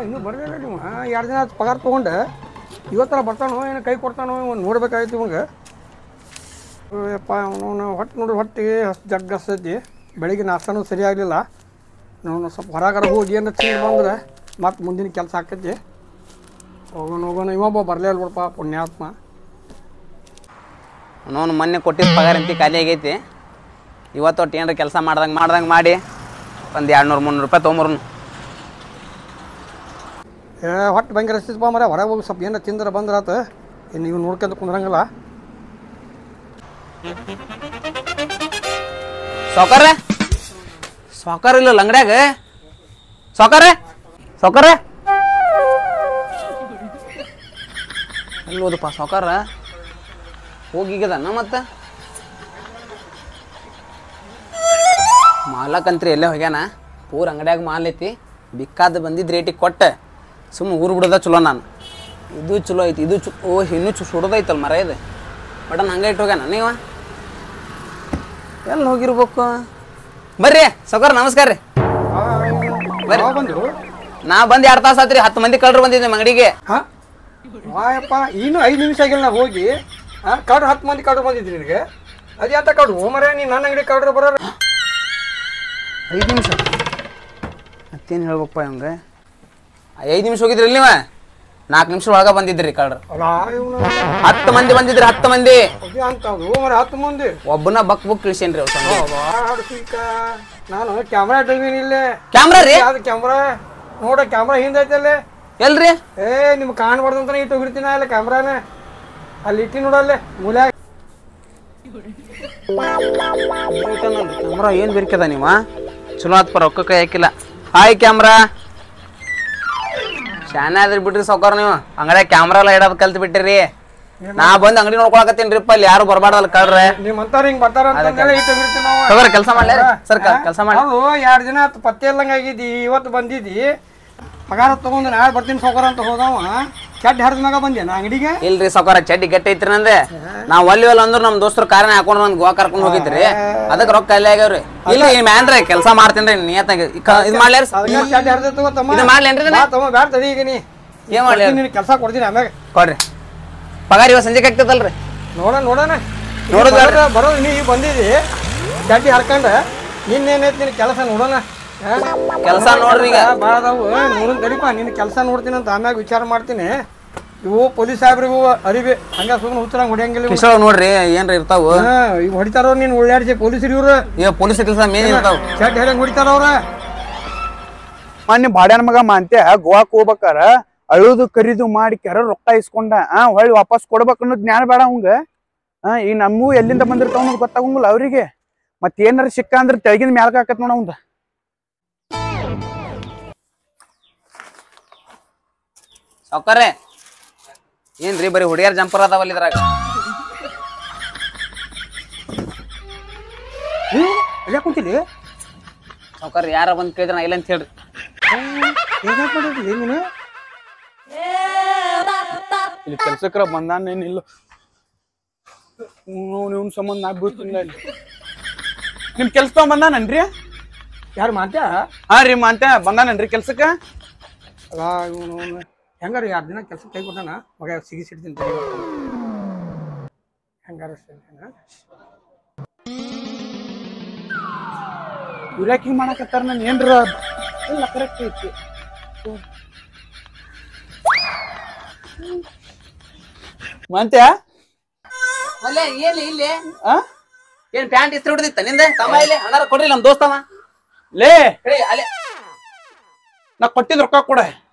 ಇನ್ನೂ ಬರಲಿಲ್ಲ ನೀವು 2 ದಿನ ಆಯ್ತು ಪಗಾರ ತೊಗೊಂಡೆ ಇವತ್ತರ ಬರ್ತಾನೋ ಏನು ಕೈ ಕೊಡ್ತಾನೋ ಒಂದು ನೋಡ್ಬೇಕಾಯ್ತು ಇವಂಗೆ ಯಪ್ಪ ಅವನು ಹೊಟ್ಟೆ ನೋಡಿ ಹೊಟ್ಟೆಗೆ ಅಷ್ಟು ಜಗ್ಗ ಹಸ್ತೈತಿ ಬೆಳಿಗ್ಗೆ ನಾಷ್ಟನೂ ಸರಿ ಆಗಲಿಲ್ಲ ನಾವು ಸ್ವಲ್ಪ ಹೊರಗಡೆ ಹೋಗಿ ಏನು ತಿಂದು ಬಂದ್ರೆ ಮತ್ತು ಮುಂದಿನ ಕೆಲಸ ಆಕೈತಿ ಹೋಗೋಣ ಇವೊಬ್ಬ ಬರಲೇ ಇಲ್ಲ ಬಿಡಪ್ಪ ಪುಣ್ಯಾತ್ಮ ಅವನು ಮೊನ್ನೆ ಕೊಟ್ಟಿದ್ದ ಪಗಾರ ಅಂತ ಖಾಲಿ ಆಗೈತಿ ಇವತ್ತು ಒಟ್ಟು ಏನಾರ ಕೆಲಸ ಮಾಡ್ದಂಗೆ ಮಾಡಿ ಒಂದು 200-300 ರೂಪಾಯಿ ತೊಗೊಂಬರ್ನು ಹೊಟ್ಟೆ ಭಯಂಕರ ಹಚ್ಚಿದ್ಪ ಮರ ಹೊರಗೆ ಹೋಗಿ ಸ್ವಲ್ಪ ಏನೋ ತಿಂದ್ರೆ ಬಂದ್ರಾತ ಇನ್ನು ನೀವು ನೋಡ್ಕೊಂತ ಕುಂದ್ರಂಗಿಲ್ಲ ಸಾವ್ಕಾರ ಇಲ್ಲ ಅಂಗಡ್ಯಾಗ ಸಾವ್ಕಾರ ಎಲ್ಲಿ ಹೋದಪ್ಪ ಸಾವ್ಕಾರ ಹೋಗಿಗದನ್ನ ಮತ್ತೆ ಮಾಲಕಂತ್ರಿ ಎಲ್ಲೇ ಹೋಗ್ಯಾನ ಪೂರ ಅಂಗಡ್ಯಾಗ ಮಾಲ್ ಐತಿ ಬಿಕ್ಕಾದ ಬಂದಿದ್ದು ರೇಟಿಗೆ ಕೊಟ್ಟೆ ಸುಮ್ಮನೆ ಊರು ಬಿಡೋದ ಚಲೋ ನಾನು ಇದು ಚಲೋ ಐತಿ ಇದು ಇನ್ನೂ ಸುಡೋದೈತಲ್ಲ ಮರ ಇದು ಬಟನ್ ಹಂಗೆ ಇಟ್ಟು ಹೋಗ್ಯಾನ ನೀವ ಎಲ್ಲಿ ಹೋಗಿರ್ಬೇಕು ಬರ್ರಿ ಸಾವ್ಕಾರ ನಮಸ್ಕಾರ ರೀ ನಾ ಬಂದು 2 ತಾಸು ಆತ್ರಿ 10 ಮಂದಿ ಕಳ್ರು ಬಂದಿದ್ದೆ ಅಂಗಡಿಗೆ ವಾಯಪ್ಪ ಇನ್ನೂ 5 ನಿಮಿಷ ಆಗಿಲ್ಲ ನಾ ಹೋಗಿ ಕಳ್ರು 10 ಮಂದಿ ಕಳ್ರು ಬಂದಿದ್ರಿ ನಿನಗೆ ಅದೇ ಅಂತ ಕಳ್ರು ಮರ ನೀನು ನನ್ನ ಅಂಗಡಿ ಕಳ್ರು ಬರೋರು 5 ನಿಮಿಷ ಮತ್ತೇನು ಹೇಳ್ಬೇಕಪ್ಪ ಹಂಗೆ 5 ನಿಮಿಷ ಹೋಗಿದ್ರಿ ನೀವು 4 ನಿಮಿಷ ಒಳಗೆ ಬಂದಿದ್ರಿ ಕಳ್ರು 10 ಮಂದಿ ಬಂದಿದ್ರಿ 10 ಮಂದಿ ಅಂತ 10 ಮಂದಿ ಒಬ್ಬನ ಬಕ್ ಇಳಿಸೇನ್ರಿ ನಾನು ಕ್ಯಾಮ್ರಾ ಇಟ್ಟಿದ್ದೀನಿ ಇಲ್ಲೇ ಕ್ಯಾಮ್ರಾ ರೀ ಅದು ಕ್ಯಾಮ್ರಾ ನೋಡ ಕ್ಯಾಮ್ರಾ ಹಿಂದೈತಲ್ಲೇ ಎಲ್ರಿ ನಿಮ್ಗೆ ಕಾಣ್ಬಾರ್ದು ಅಂತ ಇಟ್ಟು ಹೋಗಿರ್ತೀನಿ ಅಲ್ಲ ಕ್ಯಾಮ್ರಾನ ಅಲ್ಲಿ ಇಟ್ಟಿ ನೋಡಲ್ಲೇ ಮೂಲ್ಯಾಗ ಕ್ಯಾಮ್ರಾ ಏನು ಬೇಕದ ನೀವ ಚಲೋ ಆತ್ಪ ರೊಕ್ಕ ಕೈ ಹಾಕಿಲ್ಲ ಹಾಯ್ ಕ್ಯಾಮ್ರಾ ಶಾನೆ ಆದ್ರಿ ಬಿಡ್ರಿ ಸಾವ್ಕಾರ ನೀವು ಅಂಗಡಿಯಾಗ ಕ್ಯಾಮ್ರಾ ಎಲ್ಲ ಇಡೋದು ಕಲ್ತ್ ಬಿಟ್ಟಿರಿ ನಾ ಬಂದು ಅಂಗಡಿ ನೋಡ್ಕೊಳಕತ್ತೀನ್ರಿಪ್ಪ ಅಲ್ಲಿ ಯಾರು ಬರ್ಬಾರ್ದಲ್ಲ ಕಳ್ರೆ ನಿಮ್ಮಂತಾರ ಹಿಂಗ್ ಬರ್ತಾರ ಕೆಲಸ ಮಾಡ್ಲಿ ಸರ್ ಕೆಲಸ ಮಾಡಿ ಅದು 2 ದಿನ ಪತ್ತೆ ಇಲ್ಲಂಗ ಆಗಿದ್ದಿ ಇವತ್ತು ಬಂದಿದ್ದಿ ಪಗಾರ ತಗೊಂಡು ನಾಳೆ ಬರ್ತೀನಿ ಸಾವ್ಕಾರ ಅಂತ ಹೋದವ ಕೆಟ್ಟ ಹರಿದ ಮ್ಯಾಗ ಬಂದೆ ನಾ ಅಂಗಡಿಗೆ ಇಲ್ರಿ ಸಾವ್ಕಾರ ಚಡ್ಡಿ ಗಟ್ಟಿ ಐತ್ರಿ ನಂದೆ ನಾವ್ ಒಲ್ಲಿ ಅಂದ್ರೆ ನಮ್ ದೋಸ್ತರು ಕಾರಣ ಹಾಕೊಂಡು ನನ್ ಗೋವಾ ಕರ್ಕೊಂಡು ಹೋಗಿದ್ರಿ ಅದಕ್ಕೆ ರೊಕ್ಕ ಅಲ್ಲಿ ಆಗ್ಯಾವ್ರಿ ಇಲ್ರಿ ಮ್ಯಾನ್ರಿ ಕೆಲಸ ಮಾಡ್ತೇನ್ರಿ ನಿಯತ್ತಾಗಿ ಇದು ಮಾಡ್ಲಾರ ಚಡ್ಡಿ ಹರಿದ ತಮ್ಮ ಇದು ಮಾಡ್ಲೇನ್ರಿ ತಮ್ಮ ಬ್ಯಾಡ ತಡಿ ಈಗ ನೀ ಏನ್ ಮಾಡ್ಲಿ ನಿನ್ ಕೆಲಸ ಕೊಡ್ತೀನಿ ಆಮ್ಯಾಗ ಕೊಡ್ರಿ ಪಗಾರ ಇವ ಸಂಜೆಗೆ ಆಗ್ತದಲ್ರಿ ನೋಡೋಣ ಬರೋದು ನೀ ಬಂದಿದಿ ಚಡ್ಡಿ ಹರ್ಕೊಂಡ ನಿನ್ನೇನೈತಿ ನಿನ್ ಕೆಲಸ ನೋಡೋಣ ಕೆಲಸ ನೋಡ್ರಿ ಈಗ ಭಾಳ ಅದಾವು ನೋಡೋಣ ತಡಿಪ ನಿನ್ನ ಕೆಲಸ ನೋಡ್ತೀನಿ ಅಂತ ಆಮ್ಯಾಗ ವಿಚಾರ ಮಾಡ್ತೀನಿ ಇವು ಪೊಲೀಸ್ ಸಾಹೇಬ್ರಿಗೂ ಅರಿವಿ ಹಂಗ ಸುಮ್ಮನೆ ಹುಚ್ಚರಂಗ್ ಹೊಡಿಯಂಗಿಲ್ಲ ನೋಡ್ರಿ ಏನ್ರಿ ಇರ್ತಾವ ಈಗ ಹೊಡಿತಾರ ನೀನ್ ಉಳ್ಳಾಡ್ಸಿ ಪೊಲೀಸರು ಇವ್ರು ಪೊಲೀಸ್ ಕೆಲಸ ಮೇನ್ ಇರ್ತಾವ ಚಡ್ಡಿ ಹೆಂಗ್ ಹೊಡಿತಾರ ಅವ್ರ ಮೊನ್ನೆ ಬಾಡ್ಯಾನ ಮಗ ಮಾಂತೆ ಗೋವಾಕ್ ಹೋಗ್ಬೇಕಾರ ಅಳುದು ಕರಿದು ಮಾಡಿ ಕೆರ ರೊಕ್ಕ ಇಸ್ಕೊಂಡ ಹೊಳ್ಳಿ ವಾಪಸ್ ಕೊಡ್ಬೇಕು ಅನ್ನೋದು ಜ್ಞಾನ ಬೇಡ ಅವಂಗ ಈಗ ನಮಗೂ ಎಲ್ಲಿಂದ ಬಂದಿರ್ತಾವ ಅನ್ನೋದು ಗೊತ್ತಾಗಂಗಿಲ್ಲ ಅವ್ರಿಗೆ ಮತ್ತೆ ಏನಾರ ಸಿಕ್ಕ ಅಂದ್ರೆ ತೆಗಿನ ಮ್ಯಾಲ್ಕ ಹಾಕತ್ ನೋಡ ಅವಂದ ಸಾವ್ಕಾರೆ ಏನ್ರಿ ಬರೀ ಹುಡುಗಿಯರ್ ಜಂಪರ್ ಅದಾವಲ್ಲ ಇದ್ರಾಗ ಕುಂತಿಲಿ ಸಾವ್ಕಾರ ಯಾರ ಬಂದ್ ಕೇಳಿದ್ರ ನಾ ಇಲ್ಲ ಅಂತ ಹೇಳ್ರಿ ನೀನು ಇಲ್ಲಿ ಕೆಲ್ಸಕ್ರ ಬಂದಾನೇನಿಲ್ಲ ಇವ್ನ ಸಂಬಂಧ ನಾ ಬೀಳ್ತಿಲ್ಲ ಇಲ್ಲಿ ನಿಮ್ ಕೆಲ್ಸ ತಗೊಂಡ್ ಬಂದಾನನ್ರಿ ಯಾರು ಮಾತ್ಯಾ ಹಾ ರೀ ಮಾಂತೆ ಬಂದಾನನ್ರಿ ಕೆಲ್ಸಕ್ಕ ಇವನು ಹೆಂಗಾರ 2 ದಿನ ಕೆಲಸ ಕೈ ಕೊಟ್ಟಾನ ಮಗ ಸಿಗಿಸಿಡ್ತೀನಿ ಹೆಂಗಾರ ಇವ್ರ್ಯಾಕ್ ಹಿಂಗ್ ಮಾಡಕತ್ತಾರ ನಾನು ಏನ್ರ ಇಲ್ಲ ಕರೆಕ್ಟ್ ಐತಿ ಮಾಂತ್ಯ ಏನ್ ಪ್ಯಾಂಟ್ ಇಸ್ತ್ರಿ ಹೊಡೆದಿತ್ತ ನಿಂದ ತಮ್ಮ ಇಲ್ಲಿ ಅಣ್ಣಾರ ಕೊಡ್ರಿ ನಮ್ ದೋಸ್ತವ ಲೇ ಅಲ್ಲೇ ನಾ ಕೊಟ್ಟಿದ್ ರೊಕ್ಕ ಕೊಡ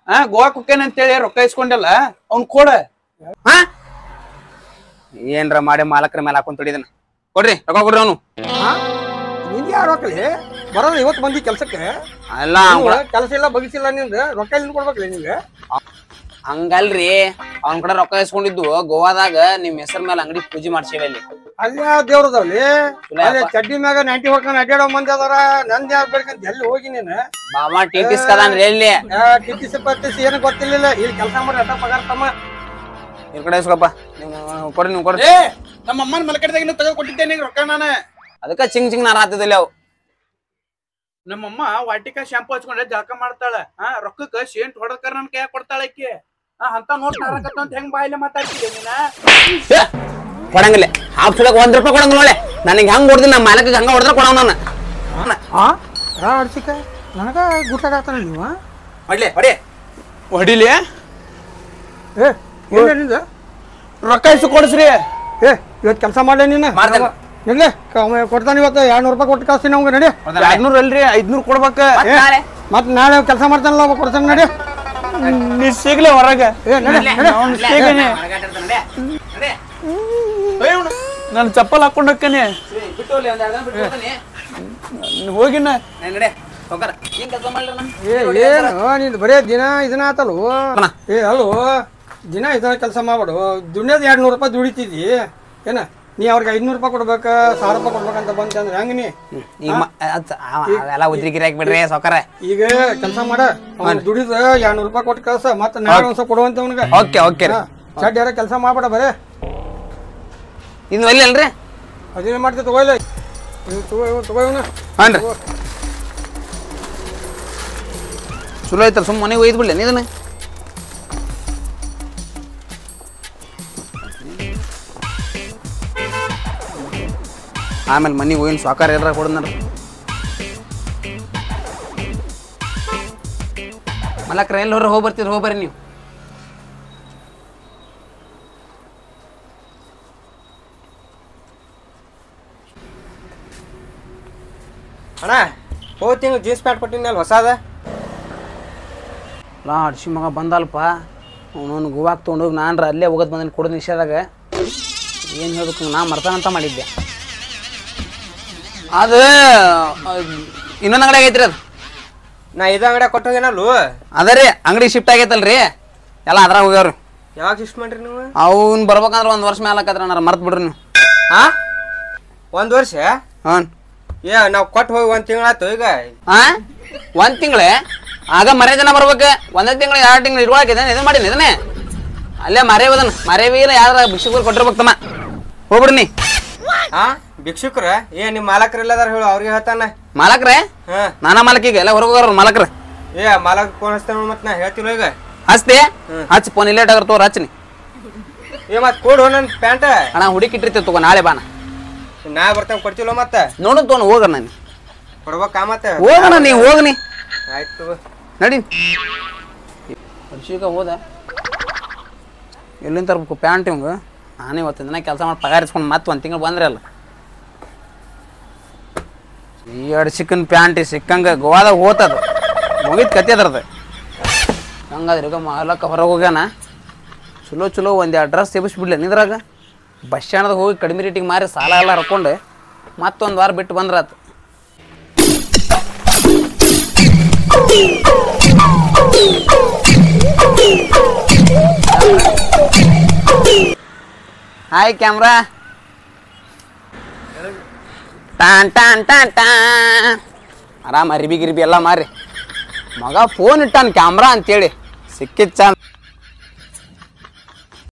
ಗೋವಾಕ್ ಹೋಗ್ತೇನೆ ಅಂತೇಳಿ ರೊಕ್ಕ ಇಸ್ಕೊಂಡಲ್ಲ ಅವ್ನ್ ಕೊಡ ಏನ್ರ ಮಾಡಿ ಮಾಲಕ್ರ ಮೇಲೆ ಹಾಕೊಂಡ್ ತೊಡಿದನ ಕೊಡ್ರಿ ರೊಕ್ಕ ಕೊಡ್ರಿ ಅವನು ನಿಂಗೆ ಯಾರು ಹಾಕಲಿ ಬರೋದು ಇವತ್ತು ಬಂದಿ ಕೆಲ್ಸಕ್ಕೆ ಅಲ್ಲ ಕೆಲಸ ಇಲ್ಲ ಬಗಿಸಿಲ್ಲ ನಿಂದ ರೊಕ್ಕ ಇಲ್ಲಿ ಕೊಡ್ಬೇಕಲ್ಲ ನಿಂಗೆ ಹಂಗಲ್ರಿ ಅವ್ನ ಕಡೆ ರೊಕ್ಕ ಇಸ್ಕೊಂಡಿದ್ದು ಗೋವಾದಾಗ ನಿಮ್ ಹೆಸರ ಮೇಲೆ ಅಂಗಡಿ ಪೂಜೆ ಮಾಡ್ಸೇವಿ ಅಲ್ಲಿ ಅಲ್ಲಿ ದೇವ್ರದವ್ಲಿ ಅಲ್ಲಿ ಚಡ್ಡಿ ಮ್ಯಾಗ 90 ಹೊಡ್ಕೊಂಡು ಅಡ್ಡಾಡೋ ಮಂದಿ ಅದಾರ ನಂದ್ ಯಾವ್ ಬೇಕಂತ ಎಲ್ಲಿ ಹೋಗಿ ನೀನು ಬಾಬಾ ಟಿಟಿಸ್ ಕದಾನ್ರಿ ಎಲ್ಲಿ ಟಿಪಿಸಿ ಪತ್ತಿಸಿ ಏನು ಗೊತ್ತಿರ್ಲಿಲ್ಲ ಇಲ್ಲಿ ಕೆಲಸ ಮಾಡಿ ಅಟ್ಟ ಪಗಾರ ತಮ್ಮ ಈ ಕಡೆ ಇಸ್ಕೊಪ್ಪ ಕೊಡ್ರಿ ನೀವು ಕೊಡ್ರಿ ನಮ್ಮ ಅಮ್ಮನ ಮಲಕಡದಾಗ ತಗೋ ಕೊಟ್ಟಿದ್ದೇನೆ ರೊಕ್ಕ ನಾನು ಅದಕ್ಕ ಚಿಂಗ್ ನಾರ ಹಾತಿದ್ದಿಲ್ಲ ಅವು ನಮ್ಮಮ್ಮ ವಾಟಿಕಾ ಶಾಂಪೂ ಹಚ್ಕೊಂಡ್ರೆ ಜಳಕ ಮಾಡ್ತಾಳ ರೊಕ್ಕಕ್ಕ ಶೇಂಟ್ ಹೊಡಕರ್ ನನ್ ಕೈ ಕೊಡ್ತಾಳ ಆಕಿ ಅಂತ ನೋಟ್ ನಾರಕತ್ತ ಅಂತ ಹೆಂಗ್ ಬಾಯಿಲೆ ಮಾತಾಡ್ತಿದ್ದೆ ನೀನ ಕೊಡಂಗಿಲ್ಲ ಹಾಫ್ ಸುಳಕ್ ₹1 ಕೊಡಂಗಿಲ್ಲ ನೋಳೆ ನನಗೆ ಹೆಂಗ್ ಹೊಡ್ದಿನ ನಮ್ಮ ಮಾಲಕ ಹಂಗ ಹೊಡೆದ್ರೆ ಕೊಡವ ನಾನು ಅಡ್ಸಿಕ ನನಗ ಗುಟ್ಟಾಗತ್ತಾನ ನೀವು ಹೊಡಿಲಿ ನಿಂದ ರೊಕ್ಕ ಇಸು ಕೊಡಿಸ್ರಿ ಇವತ್ತು ಕೆಲಸ ಮಾಡ್ಲೆ ನೀನು ಇಲ್ಲೇ ಕೊಡ್ತಾನೆ ಇವತ್ತು ₹200 ಕೊಟ್ಟು ಕಳಿಸ್ತೀನಿ ನಮ್ಗೆ ನಡಿ 200 ಅಲ್ರಿ 500 ಕೊಡ್ಬೇಕ ಮತ್ತೆ ನಾಳೆ ಕೆಲಸ ಮಾಡ್ತಾನಲ್ಲ ಒಬ್ಬ ಕೊಡ್ತಾನೆ ನಡಿ ನೀ ಸಿಗ್ಲಿ ಹೊರಗ ನಾನು ಚಪ್ಪಲ್ ಹಾಕೊಂಡ್ ಹೋಗ್ತೇನೆ ಹೋಗಿನ ಏನು ನೀನು ಬರೇ ದಿನ ಇದನ್ನ ಆತಲ್ವ ಅಲ್ವ ದಿನ ಇದನ್ನ ಕೆಲಸ ಮಾಡ್ಬಿಡು ದುನಿಯಾದ ₹200 ದುಡಿತಿದ್ದಿ ಏನ ನೀ ಅವ್ರಿಗೆ ₹500 ಕೊಡ್ಬೇಕ ₹1000 ಕೊಡ್ಬೇಕಂತ ಬಂತಂದ್ರೆ ಹೆಂಗ ನೀ ಎಲ್ಲ ಉದ್ರಿಗಿರಿ ಹಾಕ್ಬಿಡ್ರಿ ಸೌಕರ ಈಗ ಕೆಲಸ ಮಾಡ ದುಡಿದ ₹200 ಕೊಟ್ಟು ಕಳ್ಸ ಮತ್ತೆ ನಾಳೆ ಒಂದ್ಸಲ ಕೊಡುವಂತ ಅವನಿಗೆ ಓಕೆ ಓಕೆ ಚಡ್ಡಿ ಯಾರ ಕೆಲಸ ಮಾಡ್ಬೇಡ ಬರೇ ಇನ್ನು ಒಲ್ಲಿ ಅಲ್ರಿ ಅದೇನು ಮಾಡ್ತೀವಿ ತಗೋಲ್ಲ ತಗೋಯವನ ಹಾನ್ ರೀ ಚಲೋ ಐತಲ್ಲ ಸುಮ್ಮ ಮನೆಗೆ ಒಯ್ದು ಬಿಡ್ಲಿ ಇದನ್ನ ಆಮೇಲೆ ಮನೆಗೆ ಹೋಗಿನ ಸಾಕಾರ ಎಲ್ಲರ ಕೊಡೋಣ ಮಲಕ್ರ ಎಲ್ಲಿ ಹೊರ ಹೋಗಿ ಬರ್ತೀರಿ ಹೋಗ್ಬರ್ರಿ ನೀವು ಅಣ್ಣ ಹೋದ ತಿಂಗಳು ಜೀನ್ಸ್ ಪ್ಯಾಂಟ್ ಕೊಟ್ಟಿದ್ದಲ್ಲ ಹೊಸಾದ ಲಾ ಅಡ್ಸಿ ಮಗ ಬಂದಲ್ಪ ಅವನು ಗೋವಾಕ್ಕೆ ತೊಗೊಂಡೋಗಿ ನಾನು ಅಲ್ಲೇ ಹೋಗೋದು ಬಂದನು ಕೊಡೋದು ನಿಷೇಧಾಗ ಏನು ಹೇಳ್ಬೇಕು ನಾ ಮರ್ತಾನಂತ ಮಾಡಿದ್ದೆ ಅದು ಇನ್ನೊಂದು ಅಂಗಡಿ ಆಗೈತ್ರಿ ಅದು ನಾ ಇದು ಅಂಗಡಿ ಕೊಟ್ಟೋಗೇನಲ್ಲು ಅದ ರೀ ಅಂಗಡಿ ಶಿಫ್ಟ್ ಆಗೈತಲ್ರಿ ಎಲ್ಲ ಅದ್ರಾಗ ಹೋಗ್ಯಾವ್ರಿ ಯಾವಾಗ ಶಿಫ್ಟ್ ಮಾಡ್ರಿ ನೀವು ಅವ್ನು ಬರ್ಬೇಕಂದ್ರೆ 1 ವರ್ಷ ಮೇಲೆ ಹಾಕತ್ರ ನಾನು ಮರ್ತು ಬಿಡ್ರಿ ನೀವು ಹಾಂ 1 ವರ್ಷ ಹಾಂ ನಾವು ಕೊಟ್ಟು ಹೋಗಿ 1 ತಿಂಗಳಾಯ್ತು ಈಗ ಹಾಂ 1 ತಿಂಗಳೇ ಆಗ ಮರೆ ಜನ ಬರ್ಬೇಕು 1 ತಿಂಗಳು 2 ತಿಂಗಳು ಇಟ್ಕೊಳಕಿದೆ ಇದನ್ನ ಮಾಡೀನಿ ಇದನ್ನೇ ಅಲ್ಲೇ ಮರೇವದನ್ ಮರೇವಿಲ್ಲ ಯಾರ ಭಿಕ್ಷುಕರು ಕೊಟ್ಟಿರ್ಬೇಕು ತಮ್ಮ ಹೋಗ್ಬಿಡ್ರಿ ನೀ ಹಾಂ ಭಿಕ್ಷುಕ್ರ ನಿಮ್ಮ ಮಾಲಕರೆಲ್ಲ ಅದಾರ ಹೇಳು ಅವ್ರಿಗೆ ಹೇಳ್ತಾನ ಮಾಲಕ್ರೆ ನಾನಾ ಮಾಲಕಿಗೆ ಎಲ್ಲ ಹೊರಗೆ ಹೋಗೋರು ಮಾಲಕ್ರೆ ಮಾಲಕ್ ಫೋನ್ ಹಚ್ತಾನ ಮತ್ತೆ ನಾ ಹೇಳ್ತೀನಿ ಈಗ ಹಚ್ತೆ ಹಚ್ಚ ಫೋನ್ ಲೇಟ್ ಆಗರ್ ತೋರ್ ಹಚ್ಚನಿ ಮತ್ತೆ ಕೊಡು ನನ್ನ ಪ್ಯಾಂಟ್ ಅಣ್ಣ ಹುಡುಕಿಟ್ಟಿರ್ತೀವಿ ತಗೋ ನಾಳೆ ಬಾನ ನಾ ಬರ್ತೇನೆ ಕೊಡ್ತಿಲ್ಲ ಮತ್ತೆ ನೋಡು ತೋಣ ಹೋಗೋಣ ನಾನು ಕೊಡ್ಬೇಕಾ ಮತ್ತೆ ಹೋಗೋಣ ನೀವು ಹೋಗ್ನಿ ಆಯ್ತು ನಡಿ ವರ್ಷಿಗ ಹೋದ ಎಲ್ಲಿಂದ ತರ್ಬೇಕು ಪ್ಯಾಂಟ್ ಇವಂಗ ನಾನೇ ಇವತ್ತಿನ ದಿನ ಕೆಲಸ ಮಾಡಿ ಪಗಾರ ಇಸ್ಕೊಂಡು ಮತ್ತೆ 1 ತಿಂಗಳು ಬಂದ್ರೆ ಅಲ್ಲ ಈ 2 ಚಿಕನ್ ಪ್ಯಾಂಟ್ ಸಿಕ್ಕಂಗೆ ಗೋವಾದಾಗ ಹೋತದ ಮುಗಿದ ಕತೆ ಅದ್ರದ್ದು ಹಂಗಾದ್ರೆ ಈಗ ಮಾಲಕ್ಕ ಹೊರಗೆ ಹೋಗ್ಯಾನ ಚಲೋ ಚಲೋ 1-2 ಡ್ರೆಸ್ ತೆಗಿಸ್ಬಿಡ್ಲಿ ನಿದ್ರಾಗ ಬಸ್ ಸ್ಟ್ಯಾಂಡ್ದಾಗ ಹೋಗಿ ಕಡಿಮೆ ರೇಟಿಗೆ ಮಾರಿ ಸಾಲ ಎಲ್ಲ ಹರ್ಕೊಂಡು ಮತ್ತೊಂದು ವಾರ ಬಿಟ್ಟು ಬಂದ್ರಾತು ಹಾಯ್ ಕ್ಯಾಮ್ರಾ ಟಾನ್ ಟಾನ್ ಟಾನ್ ಟಾನ್ ಆರಾಮ ಅರಿಬಿ ಗಿರಿಬಿ ಎಲ್ಲ ಮಾರಿ ಮಗ ಫೋನ್ ಇಟ್ಟಾನ ಕ್ಯಾಮ್ರಾ ಅಂತೇಳಿ ಸಿಕ್ಕಿದ್ ಚಂದ